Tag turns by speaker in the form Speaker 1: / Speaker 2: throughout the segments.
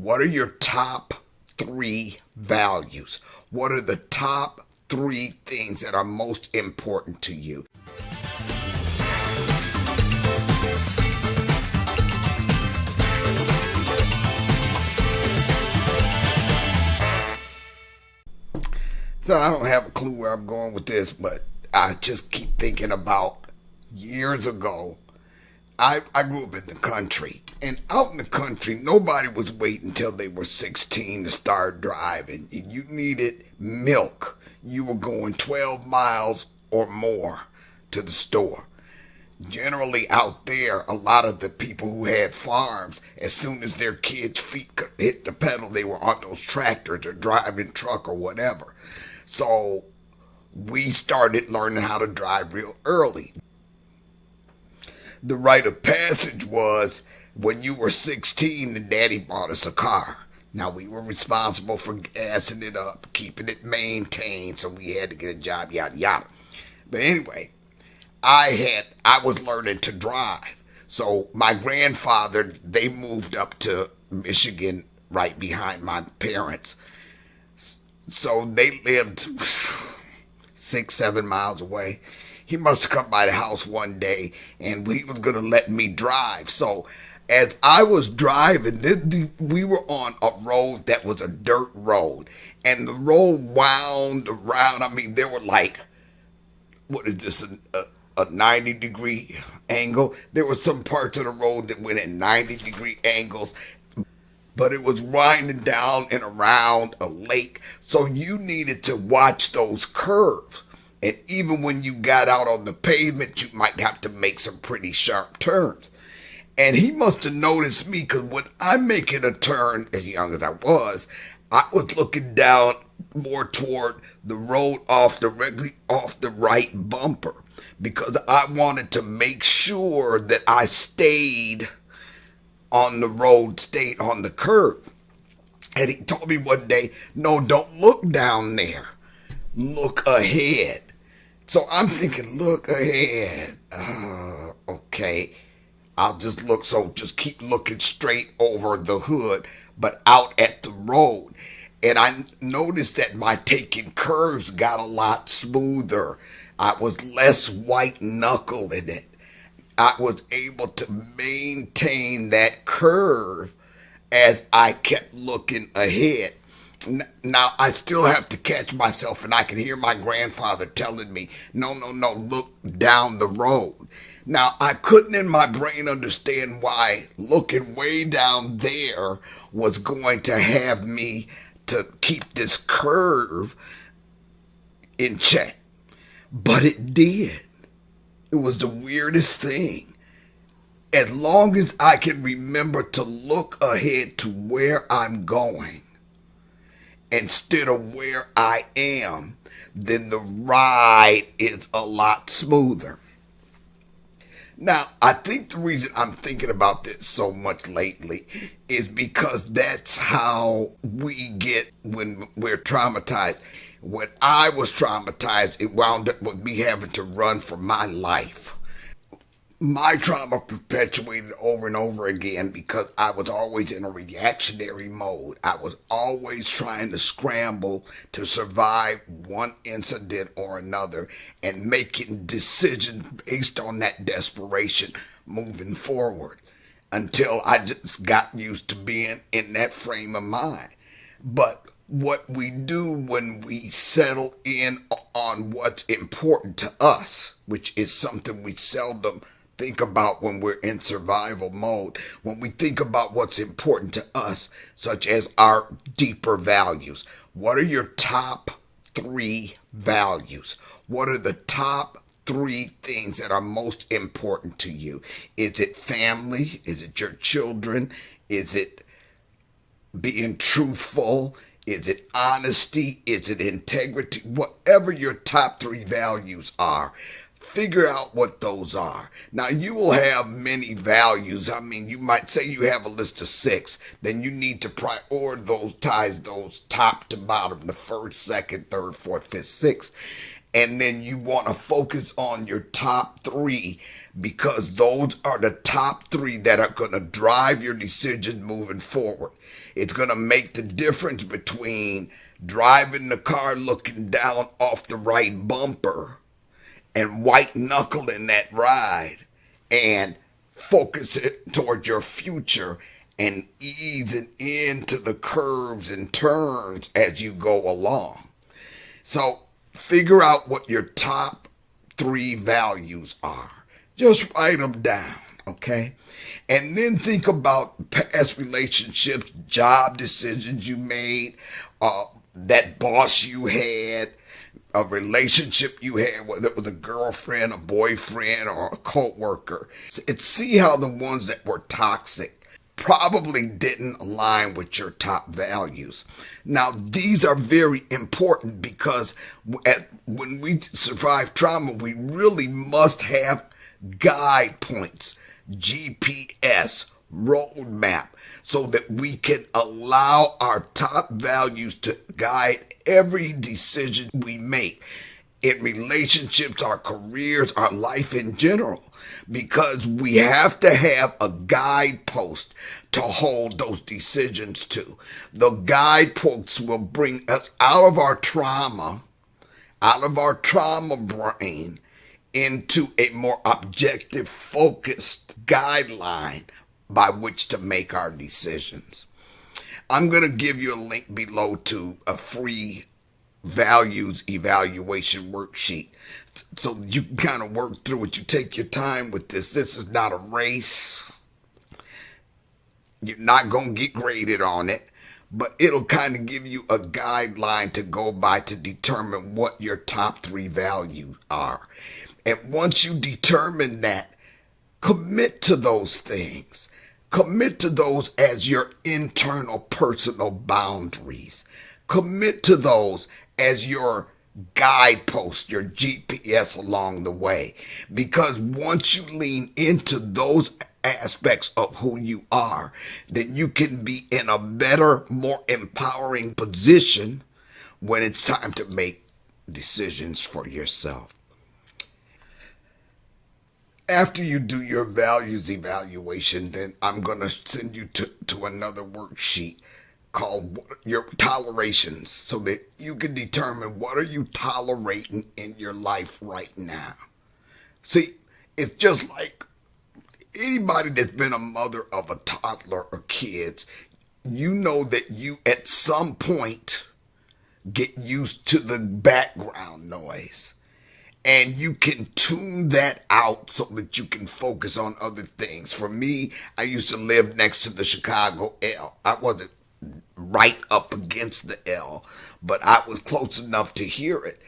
Speaker 1: What are your top 3 values? What are the top 3 things that are most important to you? So I don't have a clue where I'm going with this, but I just keep thinking about years ago. I grew up in the country, and out in the country, nobody was waiting until they were 16 to start driving. You needed milk. You were going 12 miles or more to the store. Generally out there, a lot of the people who had farms, as soon as their kids' feet could hit the pedal, they were on those tractors or driving truck or whatever. So we started learning how to drive real early. The rite of passage was when you were 16, the daddy bought us a car. Now, we were responsible for gassing it up, keeping it maintained, so we had to get a job, yada, yada. But anyway, I was learning to drive. So my grandfather, they moved up to Michigan right behind my parents. So they lived 6-7 miles away. He must have come by the house one day, and he was going to let me drive. So as I was driving, we were on a road that was a dirt road, and the road wound around. I mean, there were like, what is this, a 90-degree angle? There were some parts of the road that went at 90-degree angles, but it was winding down and around a lake. So you needed to watch those curves. And even when you got out on the pavement, you might have to make some pretty sharp turns. And he must have noticed me, because when I'm making a turn, as young as I was looking down more toward the road off the right bumper, because I wanted to make sure that I stayed on the road, stayed on the curve. And he told me one day, no, don't look down there. Look ahead. So I'm thinking, look ahead. Okay. I'll just look. So just keep looking straight over the hood, but out at the road. And I noticed that my taking curves got a lot smoother. I was less white knuckle in it. I was able to maintain that curve as I kept looking ahead. Now, I still have to catch myself, and I can hear my grandfather telling me, no, look down the road. Now, I couldn't in my brain understand why looking way down there was going to have me to keep this curve in check. But it did. It was the weirdest thing. As long as I can remember to look ahead to where I'm going instead of where I am, then the ride is a lot smoother. Now, I think the reason I'm thinking about this so much lately is because that's how we get when we're traumatized. When I was traumatized, it wound up with me having to run for my life. My trauma perpetuated over and over again because I was always in a reactionary mode. I was always trying to scramble to survive one incident or another and making decisions based on that desperation moving forward until I just got used to being in that frame of mind. But what we do when we settle in on what's important to us, which is something we seldom think about when we're in survival mode, when we think about what's important to us, such as our deeper values. What are your top 3 values? What are the top 3 things that are most important to you? Is it family? Is it your children? Is it being truthful? Is it honesty? Is it integrity? Whatever your top 3 values are, figure out what those are. Now, you will have many values. I mean, you might say you have a list of 6. Then you need to prioritize those top to bottom, the first, second, third, fourth, fifth, sixth. And then you want to focus on your top 3 because those are the top 3 that are going to drive your decisions moving forward. It's going to make the difference between driving the car looking down off the right bumper and white knuckling that ride and focus it toward your future and easing into the curves and turns as you go along. So figure out what your top 3 values are. Just write them down, okay? And then think about past relationships, job decisions you made, that boss you had, a relationship you had, whether it was a girlfriend, a boyfriend, or a co-worker. And see how the ones that were toxic probably didn't align with your top values. Now, these are very important because when we survive trauma, we really must have guide points, GPS, roadmap, so that we can allow our top values to guide every decision we make in relationships, our careers, our life in general, because we have to have a guidepost to hold those decisions to. The guideposts will bring us out of our trauma brain, into a more objective, focused guideline by which to make our decisions. I'm going to give you a link below to a free values evaluation worksheet so you can kind of work through it. You take your time with this. This is not a race. You're not going to get graded on it, but it'll kind of give you a guideline to go by to determine what your top 3 values are. And once you determine that, commit to those things. Commit to those as your internal personal boundaries. Commit to those as your guidepost, your GPS along the way. Because once you lean into those aspects of who you are, then you can be in a better, more empowering position when it's time to make decisions for yourself. After you do your values evaluation, then I'm going to send you to another worksheet called your tolerations, so that you can determine what are you tolerating in your life right now. See, it's just like anybody that's been a mother of a toddler or kids, you know that you at some point get used to the background noise. And you can tune that out so that you can focus on other things. For me, I used to live next to the Chicago L. I wasn't right up against the L, but I was close enough to hear it.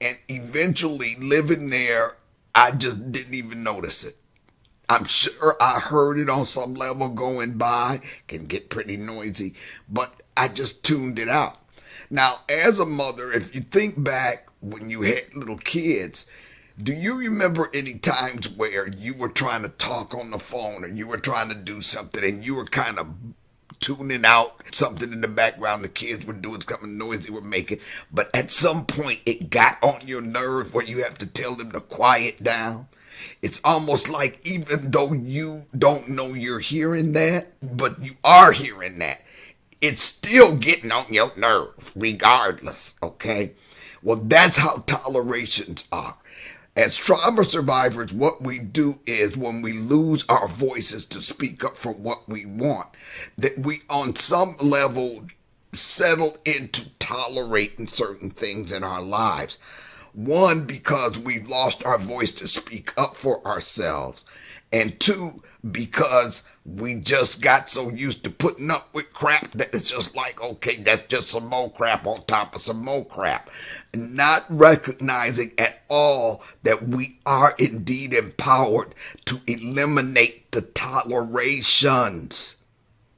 Speaker 1: And eventually, living there, I just didn't even notice it. I'm sure I heard it on some level going by. Can get pretty noisy, but I just tuned it out. Now, as a mother, if you think back when you had little kids, do you remember any times where you were trying to talk on the phone or you were trying to do something and you were kind of tuning out something in the background the kids were doing, something noise they were making, but at some point it got on your nerve where you have to tell them to quiet down? It's almost like even though you don't know you're hearing that, but you are hearing that, it's still getting on your nerve regardless, okay? Well, that's how tolerations are. As trauma survivors, what we do is when we lose our voices to speak up for what we want, that we on some level settle into tolerating certain things in our lives. One, because we've lost our voice to speak up for ourselves. And 2, because we just got so used to putting up with crap that it's just like, okay, that's just some more crap on top of some more crap. Not recognizing at all that we are indeed empowered to eliminate the tolerations.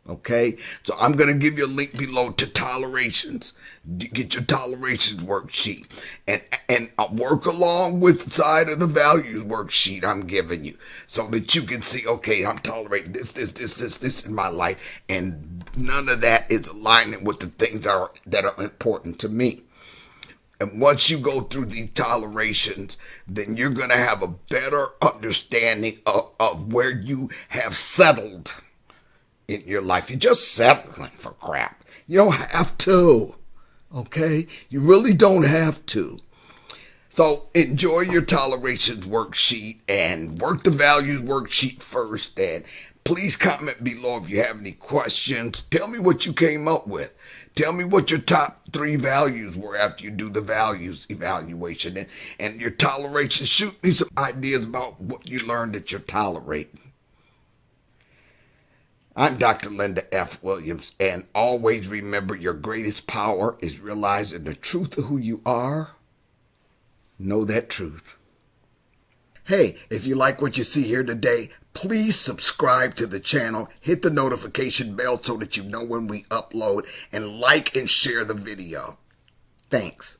Speaker 1: Okay, so I'm going to give you a link below to tolerations. Get your tolerations worksheet and work along with the side of the values worksheet I'm giving you so that you can see, okay, I'm tolerating this in my life, and none of that is aligning with the things that are important to me. And once you go through these tolerations, then you're going to have a better understanding of where you have settled in your life. You're just settling for crap. You don't have to. Okay? You really don't have to. So enjoy your tolerations worksheet and work the values worksheet first. And please comment below if you have any questions. Tell me what you came up with. Tell me what your top 3 values were after you do the values evaluation. And your toleration. Shoot me some ideas about what you learned that you're tolerating. I'm Dr. Linda F. Williams, and always remember your greatest power is realizing the truth of who you are. Know that truth. Hey, if you like what you see here today, please subscribe to the channel, hit the notification bell so that you know when we upload, and like and share the video. Thanks.